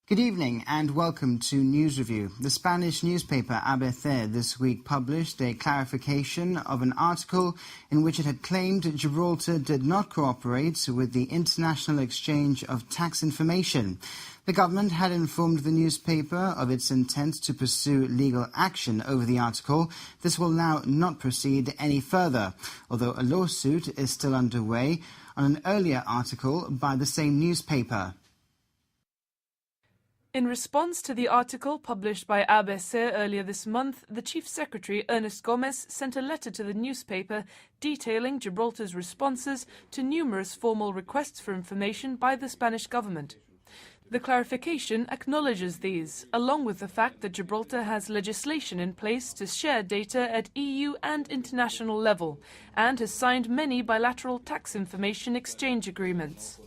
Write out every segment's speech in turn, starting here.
Good evening and welcome to News Review. The Spanish newspaper Abitha this week published a clarification of an article in which it had claimed Gibraltar did not cooperate with the international exchange of tax information. The government had informed the newspaper of its intent to pursue legal action over the article. This will now not proceed any further, although a lawsuit is still underway on an earlier article by the same newspaper. In response to the article published by ABC earlier this month, the Chief Secretary, Ernest Gomez, sent a letter to the newspaper detailing Gibraltar's responses to numerous formal requests for information by the Spanish government. The clarification acknowledges these, along with the fact that Gibraltar has legislation in place to share data at EU and international level, and has signed many bilateral tax information exchange agreements.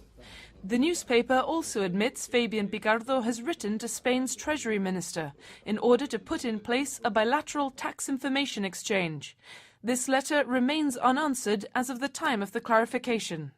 The newspaper also admits Fabian Picardo has written to Spain's Treasury Minister in order to put in place a bilateral tax information exchange. This letter remains unanswered as of the time of the clarification.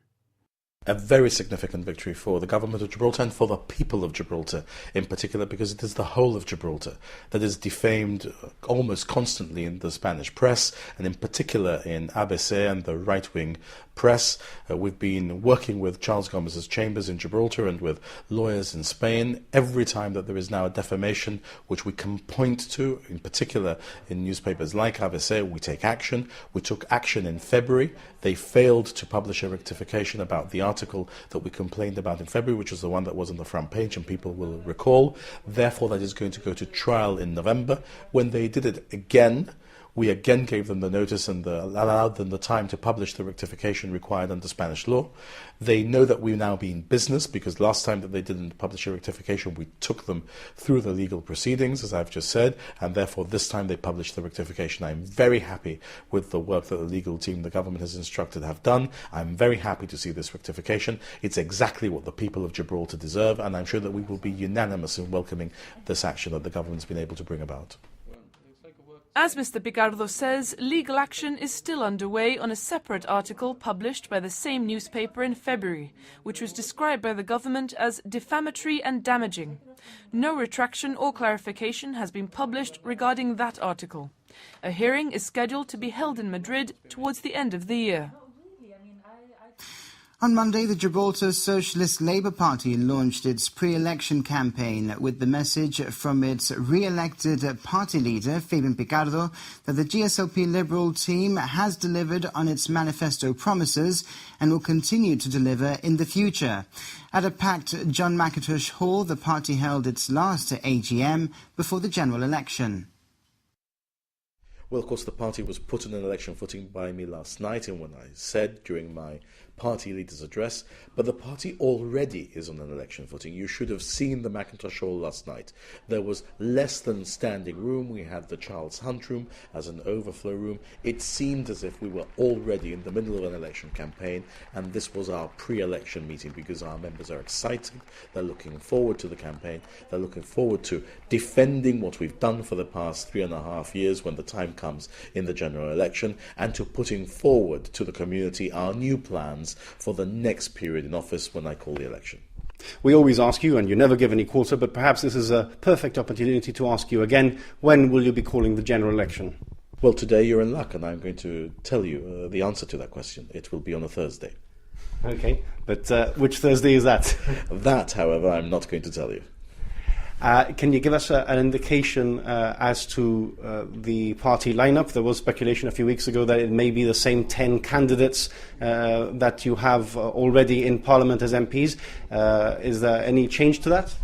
A very significant victory for the government of Gibraltar and for the people of Gibraltar in particular, because it is the whole of Gibraltar that is defamed almost constantly in the Spanish press, and in particular in ABC and the right-wing press. We've been working with Charles Gomez's chambers in Gibraltar and with lawyers in Spain. Every time that there is now a defamation which we can point to, in particular in newspapers like ABC, we take action. We took action in February. They failed to publish a rectification about the article that we complained about in February, which was the one that was on the front page, and people will recall. Therefore, that is going to go to trial in November. When they did it again, we again gave them the notice and allowed them the time to publish the rectification required under Spanish law. They know that we now be in business, because last time that they didn't publish a rectification, we took them through the legal proceedings, as I've just said, and therefore this time they published the rectification. I'm very happy with the work that the legal team the government has instructed have done. I'm very happy to see this rectification. It's exactly what the people of Gibraltar deserve, and I'm sure that we will be unanimous in welcoming this action that the government's been able to bring about. As Mr. Picardo says, legal action is still underway on a separate article published by the same newspaper in February, which was described by the government as defamatory and damaging. No retraction or clarification has been published regarding that article. A hearing is scheduled to be held in Madrid towards the end of the year. On Monday, the Gibraltar Socialist Labour Party launched its pre-election campaign with the message from its re-elected party leader, Fabian Picardo, that the GSLP Liberal team has delivered on its manifesto promises and will continue to deliver in the future. At a packed John McIntosh Hall, the party held its last AGM before the general election. Well, of course, the party was put on an election footing by me last night, and when I said during my party leader's address, but the party already is on an election footing. You should have seen the Mackintosh Hall last night. There was less than standing room. We had the Charles Hunt room as an overflow room. It seemed as if we were already in the middle of an election campaign, and this was our pre-election meeting, because our members are excited. They're looking forward to the campaign. They're looking forward to defending what we've done for the past 3.5 years when the time comes in the general election, and to putting forward to the community our new plans for the next period in office when I call the election. We always ask you, and you never give any quarter, but perhaps this is a perfect opportunity to ask you again, when will you be calling the general election? Well, today you're in luck, and I'm going to tell you the answer to that question. It will be on a Thursday. Okay, but which Thursday is that? That, however, I'm not going to tell you. Can you give us an indication as to the party lineup? There was speculation a few weeks ago that it may be the same 10 candidates that you have already in Parliament as MPs. Is there any change to that?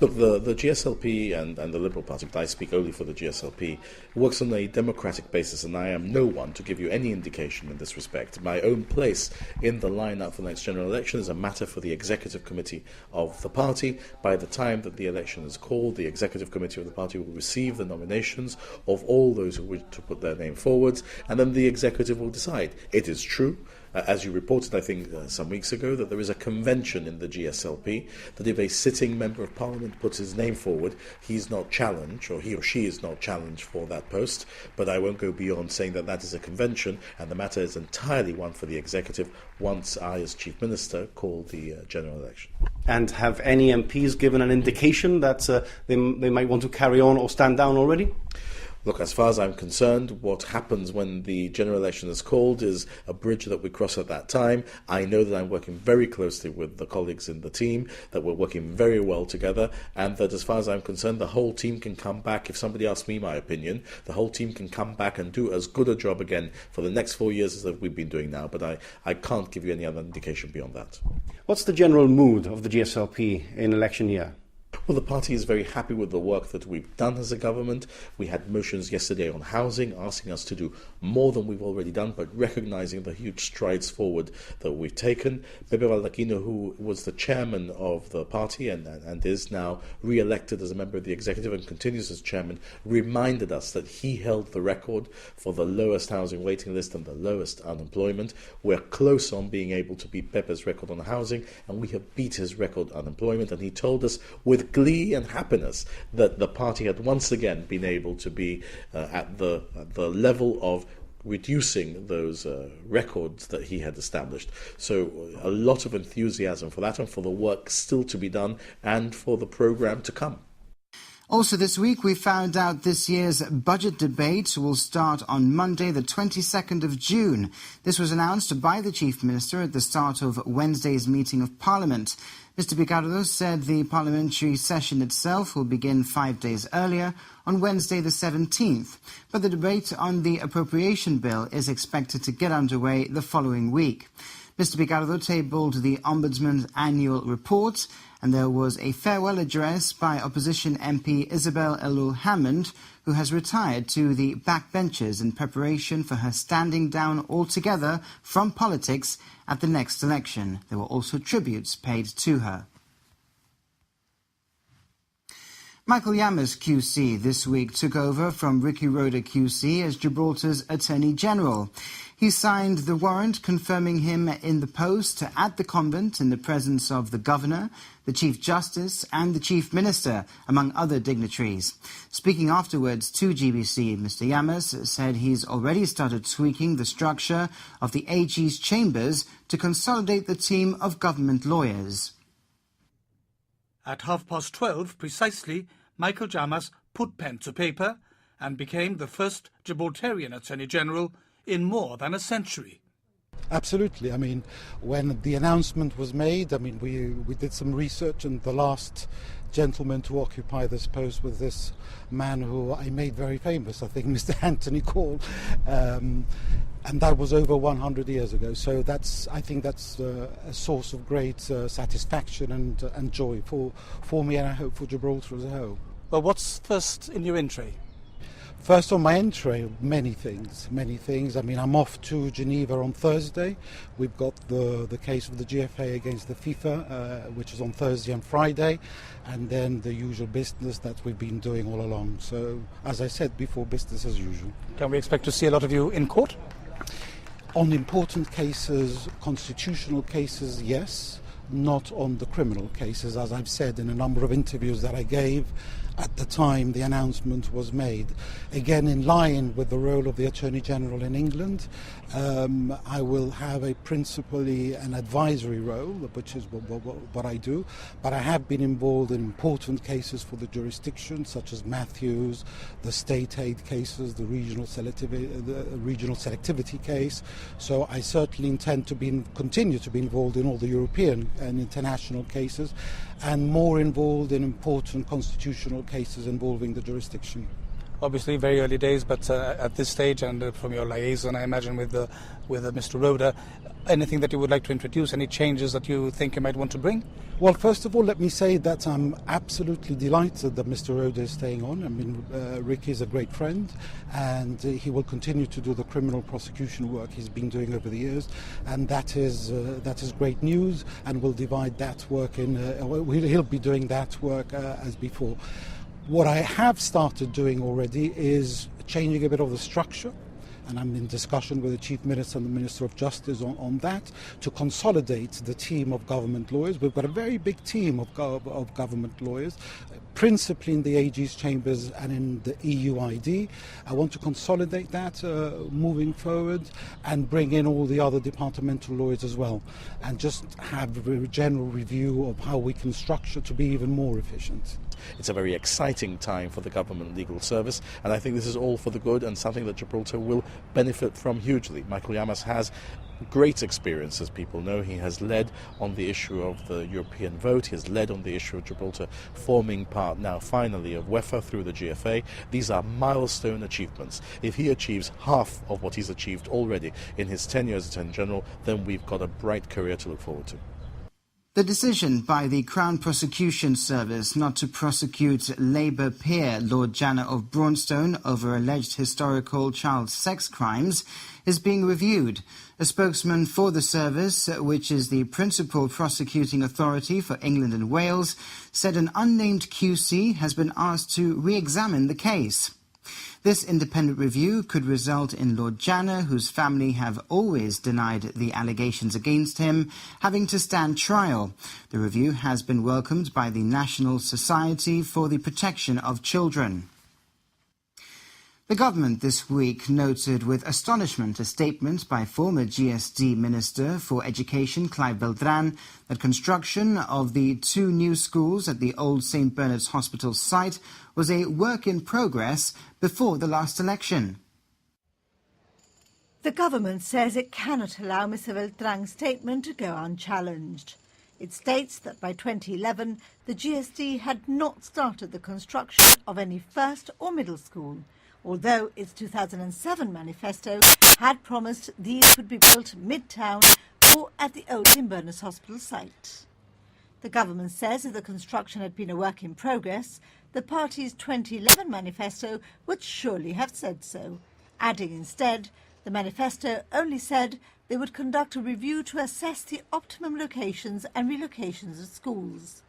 Look, the GSLP and the Liberal Party, but I speak only for the GSLP, works on a democratic basis, and I am no one to give you any indication in this respect. My own place in the lineup for the next general election is a matter for the Executive Committee of the party. By the time that the election is called, the Executive Committee of the party will receive the nominations of all those who wish to put their name forwards, and then the Executive will decide. It is true as you reported, I think, some weeks ago, that there is a convention in the GSLP that if a sitting member of Parliament puts his name forward, he's not challenged, or he or she is not challenged for that post. But I won't go beyond saying that that is a convention, and the matter is entirely one for the executive once I, as Chief Minister, call the general election. And have any MPs given an indication that they might want to carry on or stand down already? Look, as far as I'm concerned, what happens when the general election is called is a bridge that we cross at that time. I know that I'm working very closely with the colleagues in the team, that we're working very well together, and that as far as I'm concerned, the whole team can come back. If somebody asks me my opinion, the whole team can come back and do as good a job again for the next 4 years as we've been doing now. But I can't give you any other indication beyond that. What's the general mood of the GSLP in election year? Well, the party is very happy with the work that we've done as a government. We had motions yesterday on housing asking us to do more than we've already done, but recognising the huge strides forward that we've taken. Pepe Baldacchino, who was the chairman of the party and is now re-elected as a member of the executive and continues as chairman, reminded us that he held the record for the lowest housing waiting list and the lowest unemployment. We're close on being able to beat Pepe's record on housing, and we have beat his record on unemployment. And he told us with glee and happiness that the party had once again been able to be at the level of reducing those records that he had established. So a lot of enthusiasm for that and for the work still to be done and for the programme to come. Also this week, we found out this year's budget debate will start on Monday, the 22nd of June. This was announced by the Chief Minister at the start of Wednesday's meeting of Parliament. Mr. Picardo said the parliamentary session itself will begin 5 days earlier, on Wednesday the 17th. But the debate on the appropriation bill is expected to get underway the following week. Mr. Picardo tabled the Ombudsman's annual report, and there was a farewell address by opposition MP Isabel Elul Hammond, who has retired to the backbenches in preparation for her standing down altogether from politics at the next election. There were also tributes paid to her. Michael Yamas QC this week took over from Ricky Roda QC as Gibraltar's Attorney General. He signed the warrant confirming him in the post at the convent in the presence of the Governor, the Chief Justice and the Chief Minister, among other dignitaries. Speaking afterwards to GBC, Mr. Yamas said he's already started tweaking the structure of the AG's chambers to consolidate the team of government lawyers. At 12:30 precisely, Michael Yamas put pen to paper and became the first Gibraltarian Attorney General in more than a century. Absolutely. I mean, when the announcement was made, I mean, we did some research, and the last gentleman to occupy this post was this man who I made very famous, I think, Mr. Anthony Cole, and that was over 100 years ago. So I think that's a source of great satisfaction and joy for me, and I hope for Gibraltar as a whole. Well, what's first in your entry? First on my entry, many things. I mean, I'm off to Geneva on Thursday. We've got the case of the GFA against the FIFA, which is on Thursday and Friday, and then the usual business that we've been doing all along. So, as I said before, business as usual. Can we expect to see a lot of you in court? On important cases, constitutional cases, yes. Not on the criminal cases, as I've said in a number of interviews that I gave at the time the announcement was made. Again, in line with the role of the Attorney General in England, I will have principally an advisory role, which is what I do, but I have been involved in important cases for the jurisdiction, such as Matthews, the state aid cases, the regional selectivity case. So I certainly intend to continue to be involved in all the European and international cases, and more involved in important constitutional cases involving the jurisdiction. Obviously, very early days, but at this stage, and from your liaison, I imagine, with Mr. Roda, anything that you would like to introduce, any changes that you think you might want to bring? Well, first of all, let me say that I'm absolutely delighted that Mr. Roda is staying on. I mean, Ricky is a great friend, and he will continue to do the criminal prosecution work he's been doing over the years, and that is great news, and we'll divide that work he'll be doing that work as before. What I have started doing already is changing a bit of the structure and I'm in discussion with the Chief Minister and the Minister of Justice on that, to consolidate the team of government lawyers. We've got a very big team of government lawyers, principally in the AG's chambers and in the EUID. I want to consolidate that moving forward and bring in all the other departmental lawyers as well, and just have a general review of how we can structure to be even more efficient. It's a very exciting time for the government legal service, and I think this is all for the good and something that Gibraltar will benefit from hugely. Michael Llamas has great experience, as people know. He has led on the issue of the European vote. He has led on the issue of Gibraltar forming part now finally of UEFA through the GFA. These are milestone achievements. If he achieves half of what he's achieved already in his 10 years as Attorney General, then we've got a bright career to look forward to. The decision by the Crown Prosecution Service not to prosecute Labour peer Lord Janner of Braunstone over alleged historical child sex crimes is being reviewed. A spokesman for the service, which is the principal prosecuting authority for England and Wales, said an unnamed QC has been asked to re-examine the case. This independent review could result in Lord Janner, whose family have always denied the allegations against him, having to stand trial. The review has been welcomed by the National Society for the Protection of Children. The government this week noted with astonishment a statement by former GSD Minister for Education Clive Beltran that construction of the 2 new schools at the old St Bernard's Hospital site was a work in progress before the last election. The government says it cannot allow Mr Beltran's statement to go unchallenged. It states that by 2011 the GSD had not started the construction of any first or middle school, although its 2007 manifesto had promised these would be built mid-town or at the old St Bernard's Hospital site. The government says if the construction had been a work in progress, the party's 2011 manifesto would surely have said so, adding instead the manifesto only said they would conduct a review to assess the optimum locations and relocations of schools.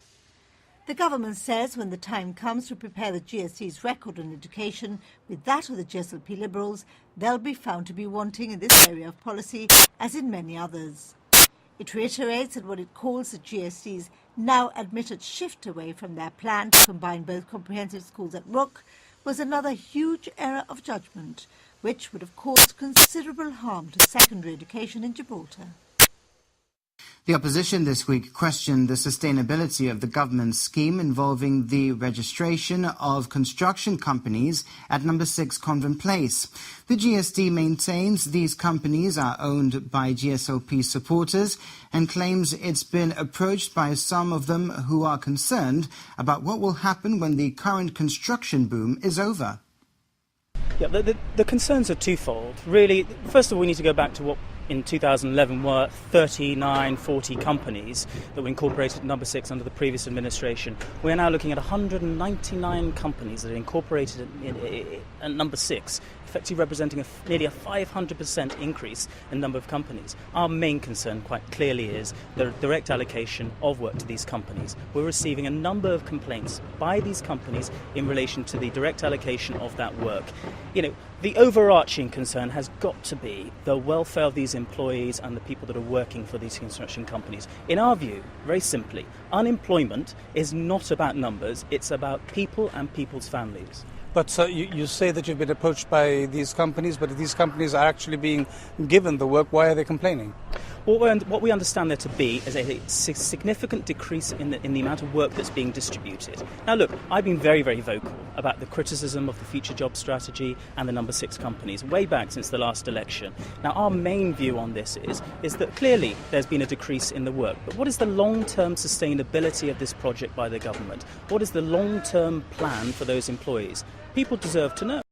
The government says when the time comes to prepare the GSC's record on education with that of the GSLP Liberals, they'll be found to be wanting in this area of policy, as in many others. It reiterates that what it calls the GSC's now admitted shift away from their plan to combine both comprehensive schools at Rook was another huge error of judgment, which would have caused considerable harm to secondary education in Gibraltar. The opposition this week questioned the sustainability of the government's scheme involving the registration of construction companies at No. 6 Convent Place. The GSD maintains these companies are owned by GSLP supporters and claims it's been approached by some of them who are concerned about what will happen when the current construction boom is over. Yeah, the concerns are twofold. Really, first of all, we need to go back to what in 2011 were 39, 40 companies that were incorporated at No. 6 under the previous administration. We're now looking at 199 companies that are incorporated at No. 6, effectively representing nearly a 500% increase in number of companies. Our main concern quite clearly is the direct allocation of work to these companies. We're receiving a number of complaints by these companies in relation to the direct allocation of that work. The overarching concern has got to be the welfare of these employees and the people that are working for these construction companies. In our view, very simply, unemployment is not about numbers, it's about people and people's families. But you say that you've been approached by these companies, but if these companies are actually being given the work, why are they complaining? What we understand there to be is a significant decrease in the amount of work that's being distributed. Now look, I've been very, very vocal about the criticism of the future job strategy and the No. 6 companies way back since the last election. Now our main view on this is that clearly there's been a decrease in the work, but what is the long-term sustainability of this project by the government? What is the long-term plan for those employees? People deserve to know.